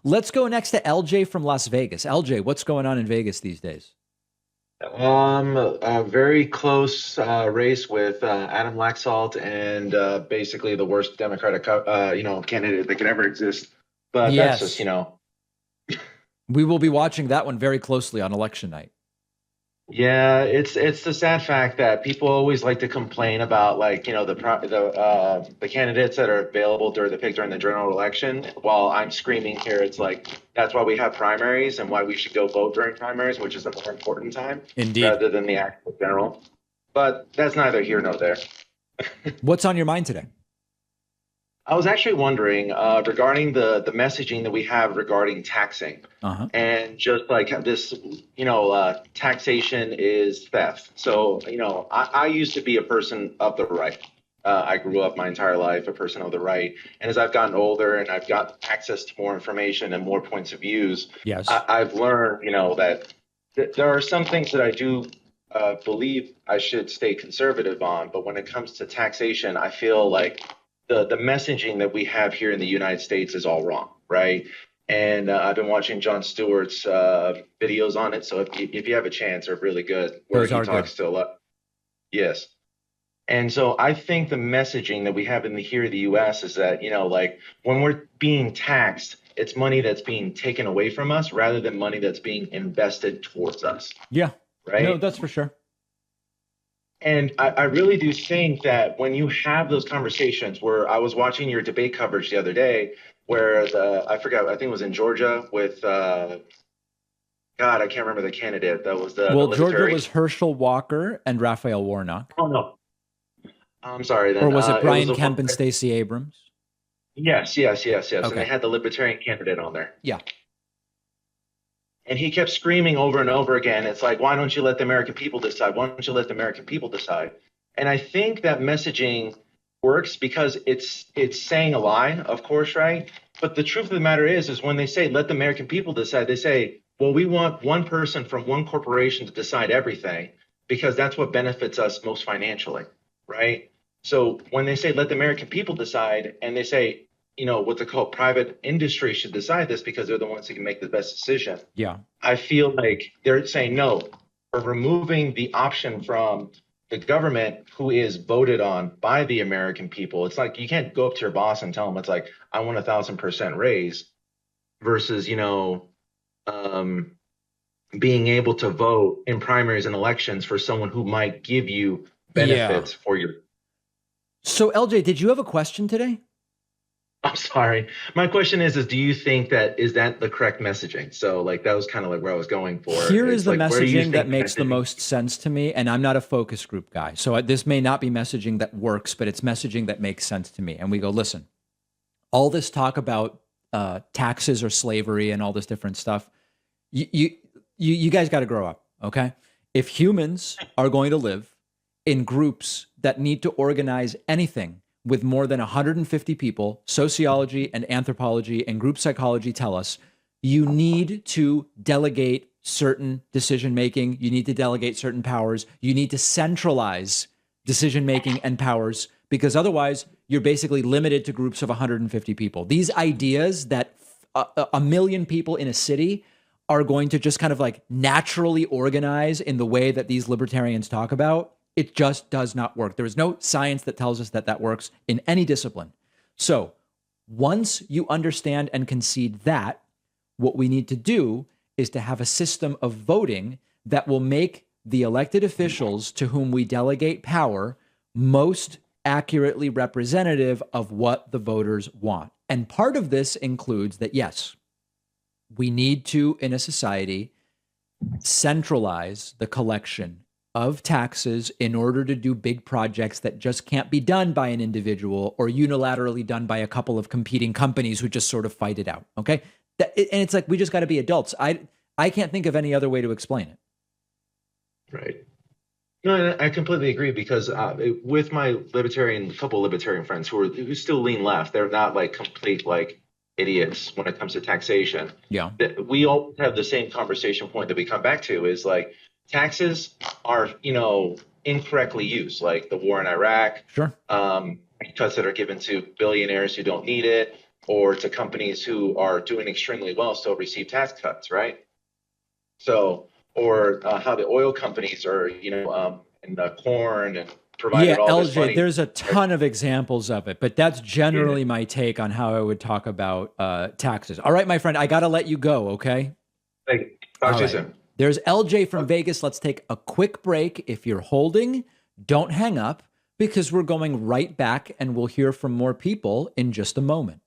Let's go next to LJ from Las Vegas. LJ, what's going on in Vegas these days? A very close race with Adam Laxalt and basically the worst Democratic, candidate that could ever exist. But that's just, Yes. We will be watching that one very closely on election night. yeah, it's the sad fact that people always like to complain about like, the candidates that are available during the pick during the general election. While I'm screaming here, it's like that's why we have primaries and why we should go vote during primaries, which is a more important time Indeed. rather than the actual general. But that's neither here nor there. What's on your mind today? I was actually wondering regarding the messaging that we have regarding taxing Uh-huh. and just like this, taxation is theft. So, I used to be a person of the right. I grew up my entire life a person of the right. And as I've gotten older and I've got access to more information and more points of views, Yes. I've learned, that there are some things that I do believe I should stay conservative on. But when it comes to taxation, I feel like the messaging that we have here in the United States is all wrong, right? And I've been watching Jon Stewart's videos on it. So if you have a chance, they're really good. Where Those he are good. talks to a lot, yes. And so I think the messaging that we have in the here in the U.S. is that like when we're being taxed, it's money that's being taken away from us rather than money that's being invested towards us, Yeah. No, right? that's for sure. And I really do think that when you have those conversations, where I was watching your debate coverage the other day, where I forgot, I think it was in Georgia with God, I can't remember the candidate. That was the Well, Georgia libertarian. was Herschel Walker and Raphael Warnock. Oh no, I'm sorry. Or Then was it it was Brian a Kemp and Stacey Abrams? yes, yes, yes, yes, and they Okay. had the libertarian candidate on there, Yeah. and he kept screaming over and over again. It's like, why don't you let the American people decide? Why don't you let the American people decide? And I think that messaging works because it's saying a lie, of course, right? But the truth of the matter is when they say let the American people decide, they say, well, we want one person from one corporation to decide everything because that's what benefits us most financially, right? So when they say let the American people decide, and they say, what they call private industry should decide this because they're the ones who can make the best decision. Yeah. I feel like they're saying no, we're removing the option from the government who is voted on by the American people. It's like you can't go up to your boss and tell them it's like, I want 1,000% raise versus, um, being able to vote in primaries and elections for someone who might give you Yeah. benefits for your. So, LJ, did you have a question today? I'm sorry. My question is do you think that is that the correct messaging? So like that was kind of like where I was going for. Here is It's the like where do you messaging that think the makes the messaging. most sense to me. And I'm not a focus group guy. So this may not be messaging that works, but it's messaging that makes sense to me. And we go, listen, all this talk about taxes or slavery and all this different stuff, you, you, you guys got to grow up. Okay. If humans are going to live in groups that need to organize anything with more than 150 people, sociology and anthropology and group psychology tell us you need to delegate certain decision making, you need to delegate certain powers, you need to centralize decision making and powers because otherwise you're basically limited to groups of 150 people. These ideas that a million people in a city are going to just kind of like naturally organize in the way that these libertarians talk about, it just does not work. There is no science that tells us that that works in any discipline. So once you understand and concede that, what we need to do is to have a system of voting that will make the elected officials to whom we delegate power most accurately representative of what the voters want. And part of this includes that, yes, we need to, in a society, centralize the collection of taxes in order to do big projects that just can't be done by an individual or unilaterally done by a couple of competing companies who just sort of fight it out. Okay. And it's like, we just got to be adults. I can't think of any other way to explain it. Right. No, I completely agree because with my libertarian, couple libertarian friends who still lean left, they're not like complete like idiots when it comes to taxation. Yeah. We all have the same conversation point that we come back to is like taxes are incorrectly used, like the war in Iraq, Sure. cuts that are given to billionaires who don't need it, or to companies who are doing extremely well still receive tax cuts, right? So, or how the oil companies are, and corn and provided Yeah, all this LJ, money. there's a ton of examples of it, but that's generally my take on how I would talk about taxes. All right, my friend, I got to let you go, okay? Talk All to you right. soon. There's LJ from Vegas. Let's take a quick break. If you're holding, don't hang up because we're going right back and we'll hear from more people in just a moment.